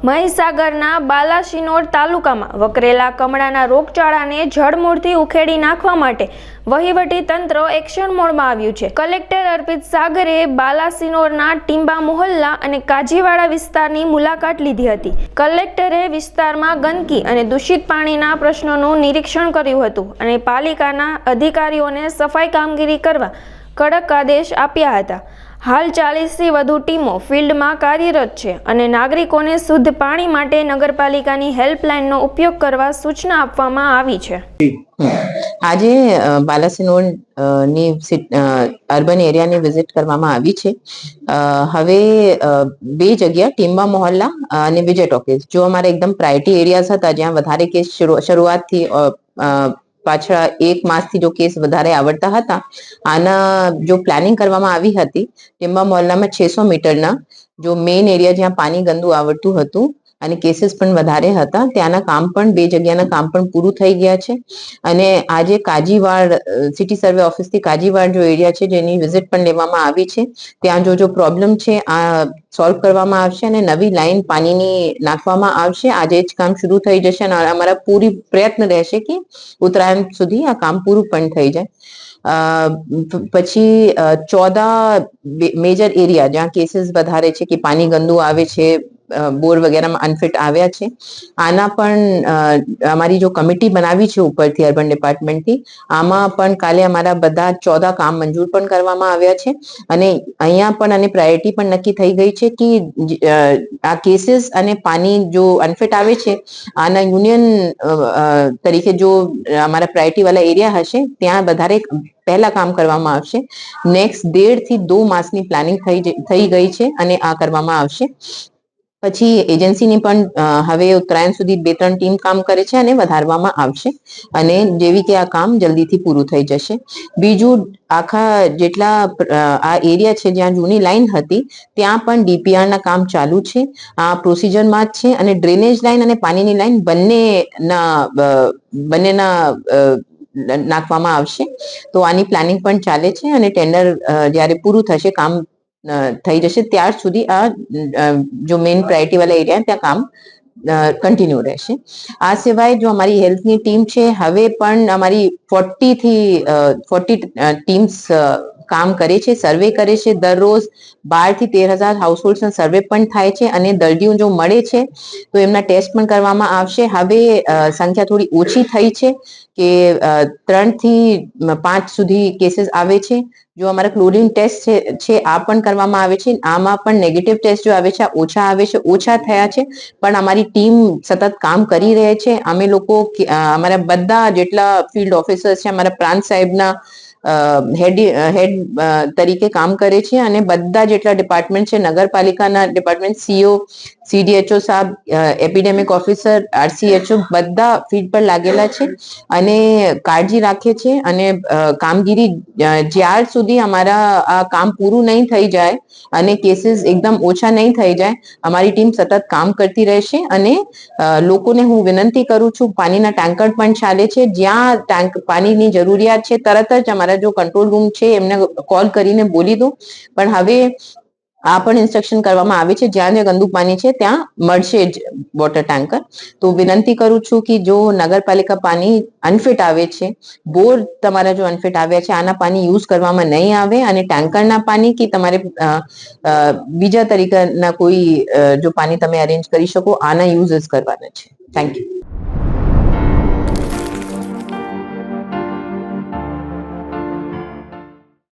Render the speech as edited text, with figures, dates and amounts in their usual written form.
મહીસાગરના બાલાસિનોર તાલુકામાં વકરેલા કમળાના રોગચાળાને જડમૂળથી ઉખેડી નાખવા માટે વહીવટી તંત્ર એક્શન મોડમાં આવ્યું છે। કલેક્ટર અર્પિત સાગરે બાલાસિનોરના ટીંબા મોહલ્લા અને કાજીવાડા વિસ્તારની મુલાકાત લીધી હતી। કલેક્ટરે વિસ્તારમાં ગંદકી અને દૂષિત પાણીના પ્રશ્નોનું નિરીક્ષણ કર્યું હતું અને પાલિકાના અધિકારીઓને સફાઈ કામગીરી કરવા કડક આદેશ આપ્યા હતા। હાલ 40થી વધુ ટીમો ફિલ્ડમાં કાર્યરત છે અને નાગરિકોને શુદ્ધ પાણી માટે નગરપાલિકાની હેલ્પલાઇનનો ઉપયોગ કરવા સૂચના આપવામાં આવી છે। આજે બાલાસિનોર ની અર્બન એરિયાની વિઝિટ કરવામાં આવી છે। હવે બે જગ્યા ટીંબા મોહલ્લા અને વિજય ટોકીઝ જો અમારા એકદમ પ્રાયોરિટી એરિયાઝ હતા જ્યાં વધારે કેસ શરૂઆતથી પાછળ એક માસથી જો કેસ વધારે આવડતા હતા આના જો પ્લાનિંગ કરવામાં આવી હતી ટીંબા મોહલ્લામાં 600 મીટરના જો મેઇન એરિયા જ્યાં પાણી ગંદુ આવડતું હતું અને કેસીસ પણ વધારે હતા ત્યાંના કામ પણ બે જગ્યાના કામ પણ પૂરું થઈ ગયા છે અને આજે કાજીવાડ સિટી સર્વે ઓફિસથી કાજીવાડ જો એરિયા છે જેની વિઝિટ પણ લેવામાં આવી છે ત્યાં જો પ્રોબ્લેમ છે આ સોલ્વ કરવામાં આવશે અને નવી લાઈન પાણીની નાખવામાં આવશે। આજે જ કામ શરૂ થઈ જશે અને અમારા પૂરી પ્રયત્ન રહેશે કે ઉત્તરાયણ સુધી આ કામ પૂરું પણ થઈ જાય। પછી 14 મેજર એરિયા જ્યાં કેસીસ વધારે છે કે પાણી ગંદુ આવે છે બોર વગેરેમાં અનફિટ આવ્યા છે આના પણ અમારી જો કમિટી બનાવી છે ઉપરથી અર્બન ડિપાર્ટમેન્ટથી આમાં પણ કાલે અમારા બધા 14 કામ મંજૂર પણ કરવામાં આવ્યા છે અને અહીંયા પણ અને પ્રાયોરિટી પણ નક્કી થઈ ગઈ છે કે આ કેસીસ અને પાણી જો અનફિટ આવે છે આના યુનિયન તરીકે જો અમારા પ્રાયોરિટી વાળા એરિયા હશે ત્યાં વધારે પહેલા કામ કરવામાં આવશે। નેક્સ્ટ 1.5 થી 2 માસની પ્લાનિંગ થઈ ગઈ છે અને આ કરવામાં આવશે। પછી એજન્સીની પણ હવે ઉત્તરાયણ સુધી 2-3 ટીમ કામ કરે છે અને વધારવામાં આવશે અને જેવી કે આ કામ જલ્દીથી પૂરું થઈ જશે। બીજું આખા જેટલા આ એરિયા છે જ્યાં જૂની લાઈન હતી ત્યાં પણ ડીપીઆર ના કામ ચાલુ છે આ પ્રોસિજરમાં જ છે અને ડ્રેનેજ લાઈન અને પાણીની લાઈન બંનેના નાખવામાં આવશે તો આની પ્લાનિંગ પણ ચાલે છે અને ટેન્ડર જ્યારે પૂરું થશે કામ થઈ જશે ત્યાર સુધી આ જો મેઇન પ્રાયોરિટી વાળા એરિયા ત્યાં કામ કન્ટિન્યુ રહેશે। આ સિવાય જો અમારી હેલ્થની ટીમ છે હવે પણ અમારી 40 ટીમ્સ કામ કરે છે સર્વે કરે છે દરરોજ 12 થી 13,000 હાઉસહોલ્ડ્સના સર્વે પણ થાય છે અને દર્દીઓ જો મળે છે તો એમના ટેસ્ટ પણ કરવામાં આવશે। હવે સંખ્યા થોડી ઓછી થઈ છે કે 3 થી 5 સુધી કેસીસ આવે છે જો અમારા ક્લોરીન ટેસ્ટ છે આ પણ કરવામાં આવે છે આમાં પણ નેગેટિવ ટેસ્ટ જો આવે છે ઓછા આવે છે ઓછા થયા છે પણ અમારી ટીમ સતત કામ કરી રહે છે। અમે લોકો અમારા બધા જેટલા ફિલ્ડ ઓફિસર્સ છે અમારા પ્રાંત સાહેબના હેડ તરીકે કામ કરે છે અને બધા જેટલા ડિપાર્ટમેન્ટ છે નગરપાલિકાના ડિપાર્ટમેન્ટ સીઓ સીડીએચઓ સાહેબ એપિડેમિક ઓફિસર આરસીએચઓ બધા ફીલ્ડ પર લાગેલા છે અને કાળજી રાખે છે અને કામગીરી જ્યાર સુધી અમારા આ કામ પૂરું નહીં થઈ જાય અને કેસીસ એકદમ ઓછા નહીં થઈ જાય અમારી ટીમ સતત કામ કરતી રહેશે અને લોકોને હું વિનંતી કરું છું પાણીના ટેન્કર પણ ચાલે છે જ્યાં પાણીની જરૂરિયાત છે તરત જ અમારા જો કંટ્રોલ રૂમ છે એમને કોલ કરીને બોલી દો પણ હવે આ પણ ઇન્સ્ટ્રક્શન કરવામાં આવે છે જ્યાં ગંદુ પાણી છે ત્યાં મળશે જ વોટર ટેન્કર। તો વિનંતી કરું છું કે જો નગરપાલિકા પાણી અનફિટ આવે છે બોર તમારા જો અનફિટ આવ્યા છે આના પાણી યુઝ કરવામાં નહીં આવે અને ટેન્કરના પાણી કે તમારે બીજા તરીકેના કોઈ જો પાણી તમે અરેન્જ કરી શકો આના યુઝ કરવાના છે। Thank you.